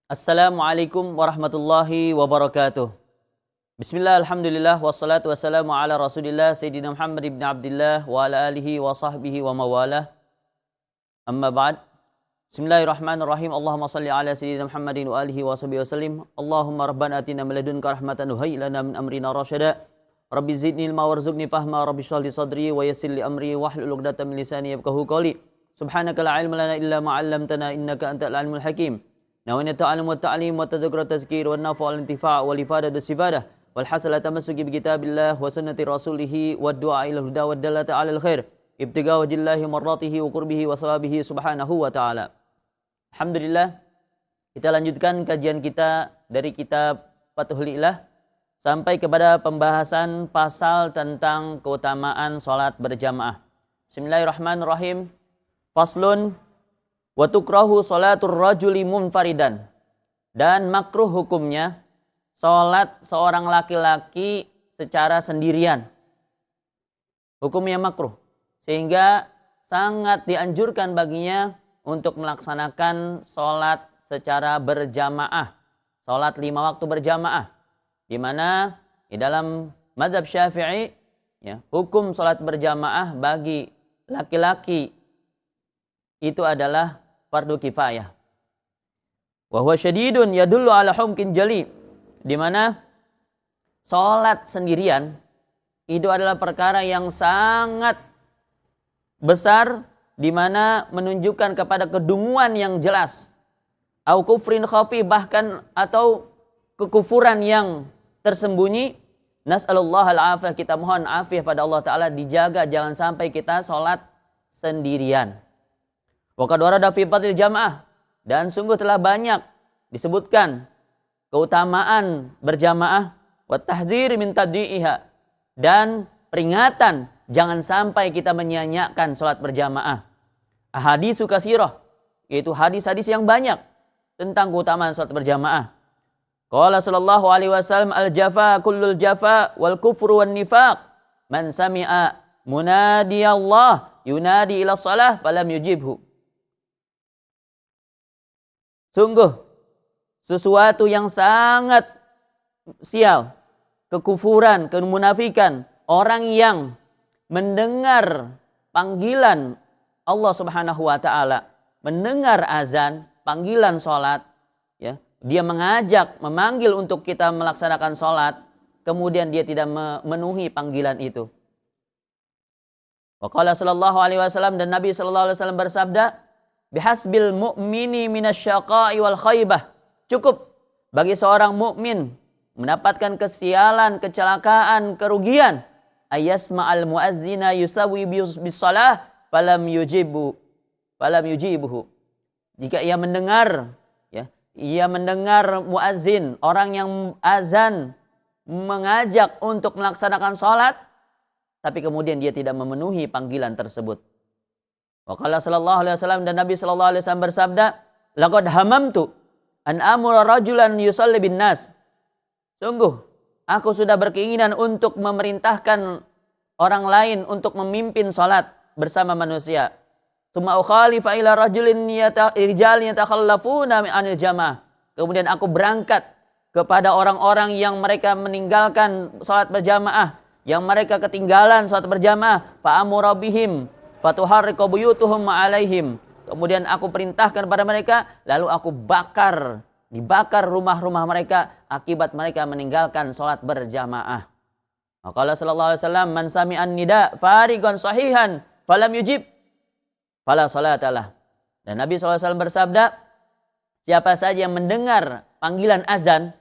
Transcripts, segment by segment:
Assalamualaikum warahmatullahi wabarakatuh. Bismillah, alhamdulillah, wassalatu wassalamu ala rasulillah, Sayyidina Muhammad ibn Abdullah, wa ala alihi wa sahbihi wa mawalah. Amma ba'd. Bismillahirrahmanirrahim. Allahumma salli ala Sayyidina Muhammadin wa alihi wa sahbihi wa sallim. Allahumma rabbana atina min ladunka rahmatan wa hayyi lana min amrina rasyada. Rabbi zidni ilma warzuqni fahma, rabbi shrah li sadri wa yassir li amri wahlul 'uqdatam min lisani yafqahu qawli. Subhanaka la ilma lana illa ma 'allamtana innaka antal alimul hakim. Nawaitu ta'allum wa ta'lim wa tadhakkur wa tazkir wa nafa' wal intifa' wal ifadah was istifadah wal hasala tamassuki bi kitabillah wa sunnati rasulih wa du'a ila huda wa dalata 'ala al khair ibtigha wajhillahi marratihi wa qurbihi wa sawabihi subhanahu wa ta'ala. Alhamdulillah, kita lanjutkan kajian kita dari kitab Fathul Ilah sampai kepada pembahasan pasal tentang keutamaan salat berjamaah. Bismillahirrahmanirrahim. Faslun wa tukrahu salatur rajuli munfaridan. Dan makruh hukumnya salat seorang laki-laki secara sendirian. Hukumnya makruh. Sehingga sangat dianjurkan baginya untuk melaksanakan salat secara berjamaah. Salat 5 waktu berjamaah. Di mana di dalam mazhab Syafi'i, hukum salat berjamaah bagi laki-laki itu adalah fardu kifayah. Wa huwa syadidun yadullu ala humkin jali. Di mana salat sendirian itu adalah perkara yang sangat besar, di mana menunjukkan kepada kedunguan yang jelas. Au kufrin khafi, bahkan atau kekufuran yang tersembunyi. Nas'alullah al-afiyah, kita mohon afiyah pada Allah Ta'ala, dijaga jangan sampai kita salat sendirian. Wa qad warada fi fadlil jamaah, dan sungguh telah banyak disebutkan keutamaan berjamaah, wa tahdzir min tadyi'iha, dan peringatan jangan sampai kita menyia-nyiakan salat berjamaah. Ahaditsu katsirah, yaitu hadis-hadis yang banyak tentang keutamaan salat berjamaah. Qala sallallahu alaihi wasallam, al-jafa kullul jafa wal kufru wan nifaq, man sami'a munadiyallah yunadi ila shalah falam yujibhu. Sungguh sesuatu yang sangat sial, kekufuran, kemunafikan orang yang mendengar panggilan Allah Subhanahu wa taala, mendengar azan, panggilan salat, dia mengajak, memanggil untuk kita melaksanakan salat, kemudian dia tidak memenuhi panggilan itu. Wa qala sallallahu alaihi wasallam, dan Nabi sallallahu alaihi wasallam bersabda, bihasbil mu'mini minasyaqa'i wal khaybah. Cukup bagi seorang mukmin mendapatkan kesialan, kecelakaan, kerugian, ayasma'al muazzina yusawi bis-shalah falam yujibuhu. Jika ia mendengar, ia mendengar muazzin, orang yang azan mengajak untuk melaksanakan salat, tapi kemudian dia tidak memenuhi panggilan tersebut. Wa qala sallallahu alaihi wasallam, dan Nabi sallallahu alaihi wasallam bersabda, laqad hamamtu an amura rajulan yusalli bin nas. Sungguh aku sudah berkeinginan untuk memerintahkan orang lain untuk memimpin salat bersama manusia. Tsumma ukhalifa ila rajulin rijalin yatakhallafuna anil jamaah. Kemudian aku berangkat kepada orang-orang yang mereka meninggalkan salat berjamaah, yang mereka ketinggalan salat berjamaah, fa amura bihim fatuharriqu buyutuhum ma'alaihim. Kemudian aku perintahkan kepada mereka, lalu aku dibakar rumah-rumah mereka akibat mereka meninggalkan salat berjamaah. Qala sallallahu alaihi wasallam, man sami'an nida fariqan sahihan falam yujib fala salatalah. Dan Nabi sallallahu alaihi wasallam bersabda, siapa saja yang mendengar panggilan azan,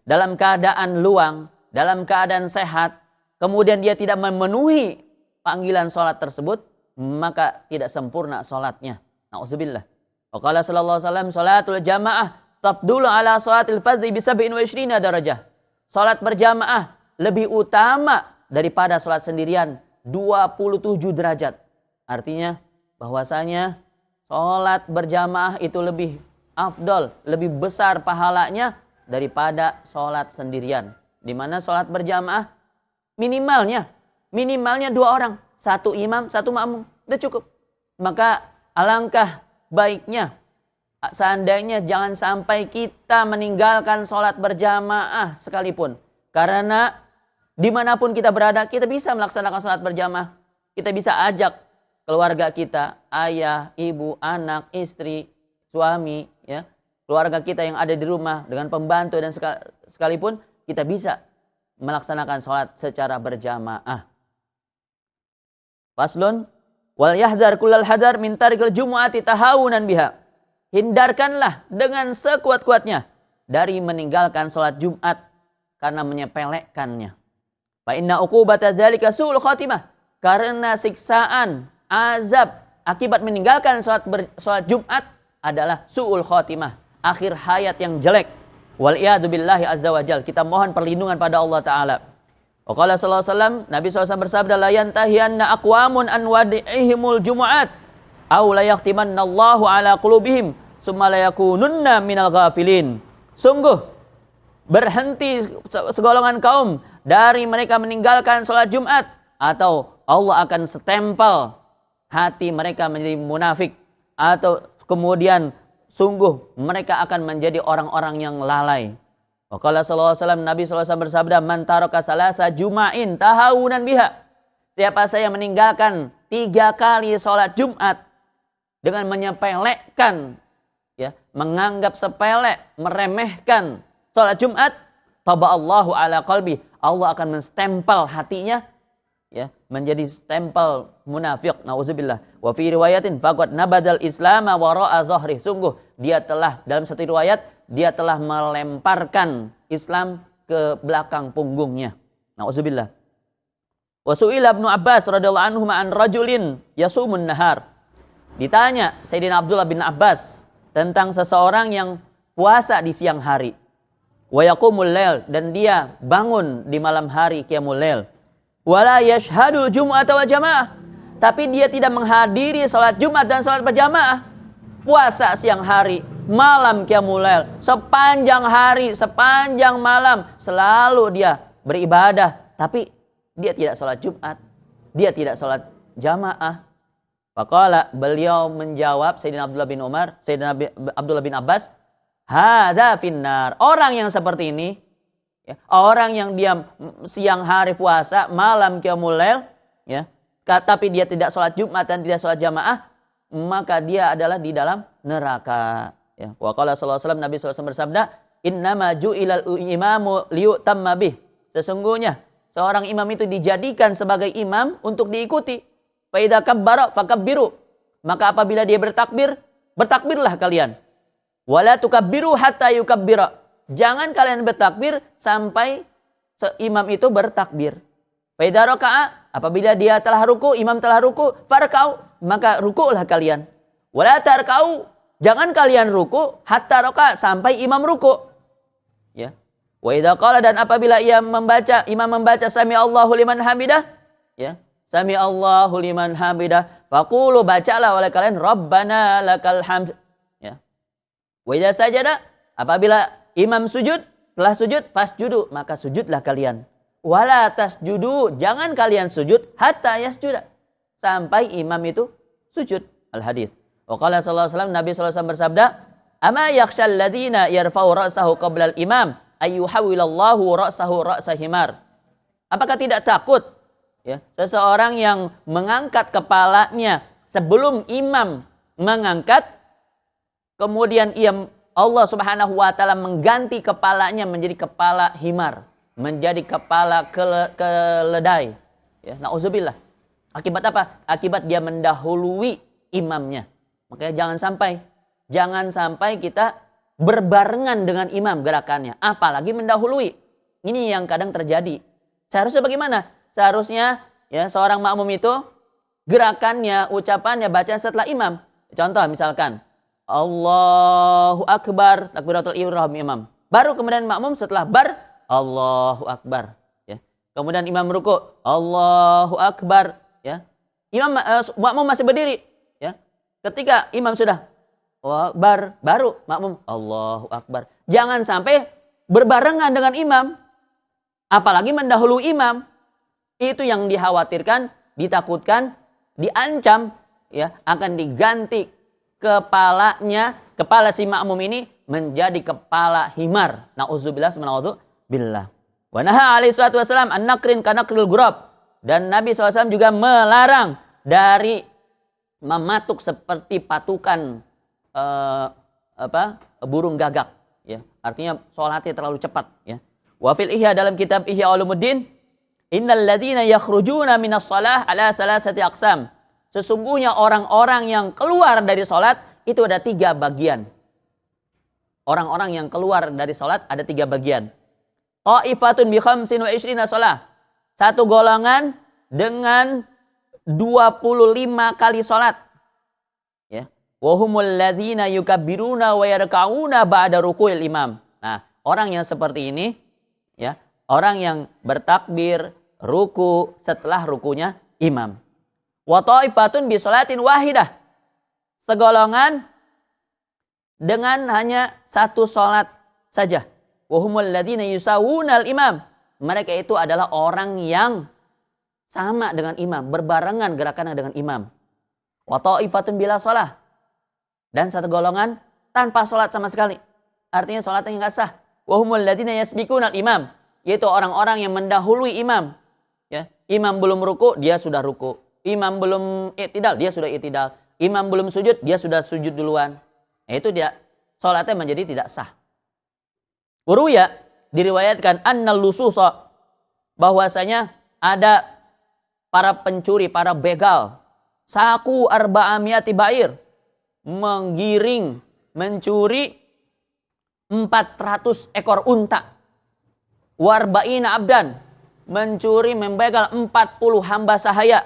dalam keadaan luang, dalam keadaan sehat, kemudian dia tidak memenuhi panggilan salat tersebut, maka tidak sempurna salatnya. Nauzubillah. Wa qala sallallahu alaihi wasallam, salatul jamaah tafdulu ala salatil fardhi bi 27 darajah. Salat berjamaah lebih utama daripada salat sendirian 27 derajat. Artinya bahwasanya salat berjamaah itu lebih afdal, lebih besar pahalanya daripada salat sendirian. Di mana salat berjamaah minimalnya 2 orang, 1 imam, 1 makmum, sudah cukup. Maka alangkah baiknya Seandainya jangan sampai kita meninggalkan sholat berjamaah sekalipun. Karena dimanapun kita berada, kita bisa melaksanakan sholat berjamaah. Kita bisa ajak keluarga kita, ayah, ibu, anak, istri, suami, ya, keluarga kita yang ada di rumah dengan pembantu dan sekalipun kita bisa melaksanakan sholat secara berjamaah. Faslun, wal yahdar kullal hadar min tarikil jumu'ati tahawunan biha. Hindarkanlah dengan sekuat-kuatnya dari meninggalkan sholat Jumat karena menyepelekannya. Fa inna uqubata dzalika su'ul khatimah. Karena siksaan, azab akibat meninggalkan sholat Jumat adalah su'ul khatimah, akhir hayat yang jelek. Wal iyadu billahi azza wa jal. Kita mohon perlindungan pada Allah Ta'ala. Wa qala sallallahu alaihi wasallam, Nabi SAW bersabda, la yantahiyanna aqwamun an wadi'ihimul jumu'at aw la yahtimannallahu ala qulubihim summa la yakununna minal ghafilin. Sungguh berhenti segolongan kaum dari mereka meninggalkan sholat Jumat, atau Allah akan setempel hati mereka menjadi munafik, atau kemudian sungguh mereka akan menjadi orang-orang yang lalai. Wa qala sallallahu alaihi wasallam, Nabi sallallahu alaihi wasallam bersabda, man taraka salasa juma'in tahawunan biha. Siapa saya meninggalkan 3 kali sholat Jumat dengan menyepelekan, ya, menganggap sepele, meremehkan sholat Jumat, taba'allahu ala qalbi. Allah akan menstempel hatinya, ya, menjadi stempel munafik. Nauzubillah. Wa fi riwayatin faqad nabadal islama wara'a zahri. Sungguh dia telah, dalam satu riwayat, dia telah melemparkan Islam ke belakang punggungnya. Nauzubillah. Wa su'ila Ibnu Abbas radhiyallahu anhu an rajulin yasumun nahar. Ditanya Sayyidina Abdullah bin Abbas tentang seseorang yang puasa di siang hari. Wa yaqumul lail, dan dia bangun di malam hari qiyamul lail. Wala yashhadul jumu'ata wa jamaah, tapi dia tidak menghadiri salat Jumat dan salat berjamaah. Puasa siang hari, malam qiyamul lail, sepanjang hari, sepanjang malam selalu dia beribadah, tapi dia tidak salat Jumat, dia tidak salat jamaah. Faqala, beliau menjawab, Sayyidina Abdullah bin Abbas, hadza finnar. Orang yang seperti ini, ya, orang yang dia siang hari puasa, malam qiyamul lail, ya, tapi dia tidak sholat Jumat dan tidak sholat jamaah, maka dia adalah di dalam neraka. Ya. Wa qala sallallahu alaihi wasallam, Nabi sallallahu alaihi wasallam bersabda, innama ju'ilal imamu liyutamma bih. Sesungguhnya seorang imam itu dijadikan sebagai imam untuk diikuti. Fa idza kabbara fakabbiru. Maka apabila dia bertakbir, bertakbirlah kalian. Wala tukabbiru hatta yukabbira. Jangan kalian bertakbir sampai imam itu bertakbir. Fa idza raka'a, apabila dia telah ruku, imam telah ruku, farka'u, maka ruku'lah kalian. Wala tarka'u, jangan kalian ruku hatta raka'a, sampai imam ruku. Ya. Wa idza qala, dan apabila imam membaca sami Allahu liman hamidah, ya, sami Allahu liman hamidah, faqulu, bacalah oleh kalian rabbana lakal hamd, ya. Wa idza sajada, apabila imam sujud, telah sujud, fasjudu, maka sujudlah kalian. Wala tasjudu, jangan kalian sujud hatta yasjuda, sampai imam itu sujud. Al-hadis. Wa qala sallallahu alaihi wasallam, Nabi sallallahu alaihi wasallam bersabda, ama yakhshal ladzina yarfa'u ra'sahu qabla al-imam ayyuhawwilallahu ra'sahu ra'sa himar. Apakah tidak takut, ya, seseorang yang mengangkat kepalanya sebelum imam mengangkat, kemudian Allah Subhanahu wa taala mengganti kepalanya menjadi kepala himar, menjadi kepala keledai. Ya, nauzubillah. Akibat apa? Akibat dia mendahului imamnya. Makanya jangan sampai kita berbarengan dengan imam gerakannya, apalagi mendahului. Ini yang kadang terjadi. Seharusnya bagaimana? Seharusnya, ya, seorang makmum itu gerakannya, ucapannya, bacaan setelah imam. Contoh misalkan, Allahu Akbar, takbiratul ihram imam. Baru kemudian makmum setelah Allahu Akbar. Ya. Kemudian imam ruku, Allahu Akbar. Ya. Makmum masih berdiri. Ya. Ketika imam sudah Allahu Akbar, baru makmum Allahu Akbar. Jangan sampai berbarengan dengan imam, apalagi mendahului imam. Itu yang dikhawatirkan, ditakutkan, diancam, ya, akan diganti kepala si makmum ini menjadi kepala himar. Na'udzubillah, billah. Wa naha alaihi salatu wasallam an nakrin ka nakril ghurab. Dan Nabi SAW juga melarang dari mematuk seperti patukan burung gagak. Ya, artinya sholatnya terlalu cepat. Ya. Wa fil Ihya, dalam kitab Ihya Ulumuddin, innal ladzina yakhrujuna minas shalah ala salasati aqsam. Sesungguhnya orang-orang yang keluar dari sholat itu ada 3 bagian. Orang-orang yang keluar dari sholat ada 3 bagian. Ta'ifatun bi khamsin wa ishrina shalah. Satu golongan dengan 25 kali sholat. Ya. Wa humul ladzina yukabbiruna wa yarka'una ba'da ruku'il imam. Nah, orang yang seperti ini, ya, orang yang bertakbir, ruku setelah rukunya imam. Wa ta'ifatun bi sholatin wahidah. Segolongan dengan hanya 1 sholat saja. Wa humul ladzina yusawwuna al-imam. Mereka itu adalah orang yang sama dengan imam, berbarengan gerakannya dengan imam. Wa ta'ifatun bila sholah. Dan 1 golongan tanpa sholat sama sekali. Artinya sholatnya enggak sah. Wa humul ladzina yasbiquna al-imam. Yaitu orang-orang yang mendahului imam. Ya, imam belum ruku, dia sudah ruku. Imam belum i'tidal, dia sudah i'tidal. Imam belum sujud, dia sudah sujud duluan. Nah, itu dia salatnya menjadi tidak sah. Uruya diriwayatkan annal lususa, bahwasanya ada para pencuri, para begal, saku arba'amiyati ba'ir, menggiring, mencuri 400 ekor unta. Warba'ina abdan, mencuri, membegal 40 hamba sahaya.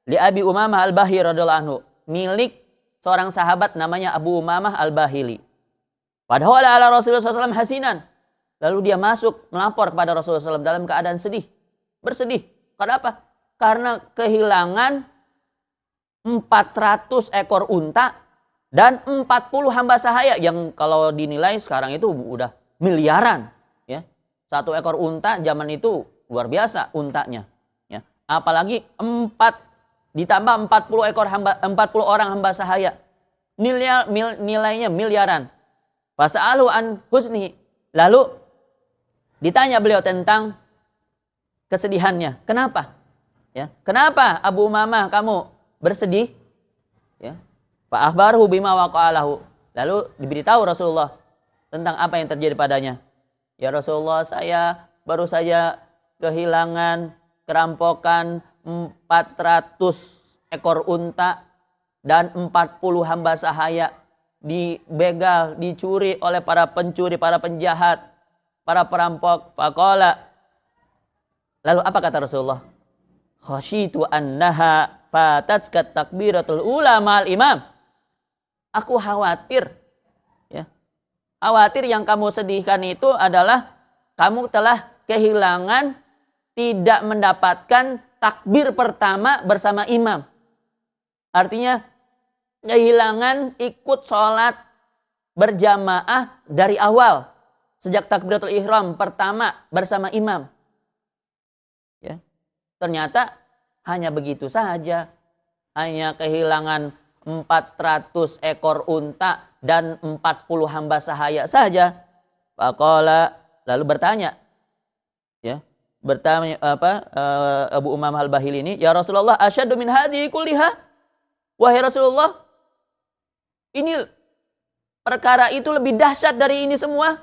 Li Abi Umamah Al-Bahili radhiyallahu anhu, milik seorang sahabat namanya Abu Umamah Al-Bahili. Padahal ala Rasulullah SAW hasinan. Lalu dia masuk melapor kepada Rasulullah SAW dalam keadaan sedih. Bersedih. Kenapa? Karena kehilangan 400 ekor unta dan 40 hamba sahaya. Yang kalau dinilai sekarang itu udah miliaran. Ya. 1 ekor unta zaman itu luar biasa untanya. Ya. Apalagi ditambah 40 orang hamba sahaya. Nilainya miliaran. Fasa'alu an husnihi. Lalu ditanya beliau tentang kesedihannya. Kenapa? Ya, kenapa Abu Umamah kamu bersedih? Ya. Fa akhbaruhu bima waqa'alahu. Lalu diberitahu Rasulullah tentang apa yang terjadi padanya. Ya Rasulullah, saya baru saja kehilangan, kerampokan 400 ekor unta dan 40 hamba sahaya, dibegal, dicuri oleh para pencuri, para penjahat, para perampok. Faqala, lalu apa kata Rasulullah? Khasyitu annaha fatatskat takbiratul ula ma'al imam. Aku khawatir, ya. Khawatir yang kamu sedihkan itu adalah kamu telah kehilangan, tidak mendapatkan takbir pertama bersama imam. Artinya kehilangan ikut sholat berjamaah dari awal. Sejak takbiratul ihram pertama bersama imam. Ya. Ternyata hanya begitu saja. Hanya kehilangan 400 ekor unta dan 40 hamba sahaya saja. Faqala, lalu bertanya. Ya. Bertanya Abu Umamah Al-Bahili ini, ya Rasulullah, asyaddu min hadhihi kulliha? Wahai Rasulullah, ini perkara itu lebih dahsyat dari ini semua.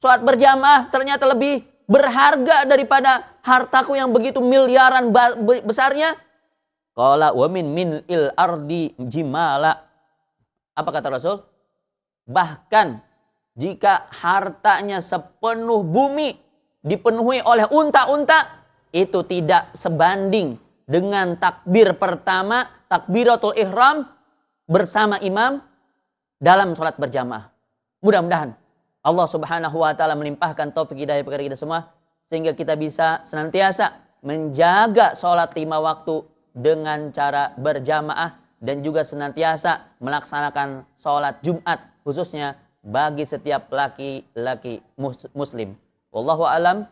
Sholat berjamaah ternyata lebih berharga daripada hartaku yang begitu miliaran besarnya. Qala wa min il ardi jimala. Apa kata Rasul? Bahkan jika hartanya sepenuh bumi dipenuhi oleh unta-unta, itu tidak sebanding dengan takbir pertama, takbiratul ihram bersama imam dalam sholat berjamaah. Mudah-mudahan Allah Subhanahu wa taala melimpahkan taufik hidayah kepada kita semua sehingga kita bisa senantiasa menjaga sholat 5 waktu dengan cara berjamaah dan juga senantiasa melaksanakan sholat Jumat khususnya bagi setiap laki-laki muslim. Wallahu a'lam.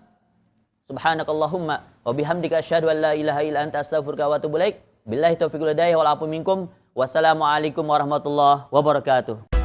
Subhanakallahumma wa bihamdika asyhadu an la ilaha illa anta astaghfiruka wa atubu ilaik. Billahi taufiq wal hidayah wal afu minkum. Wassalamualaikum warahmatullahi wabarakatuh.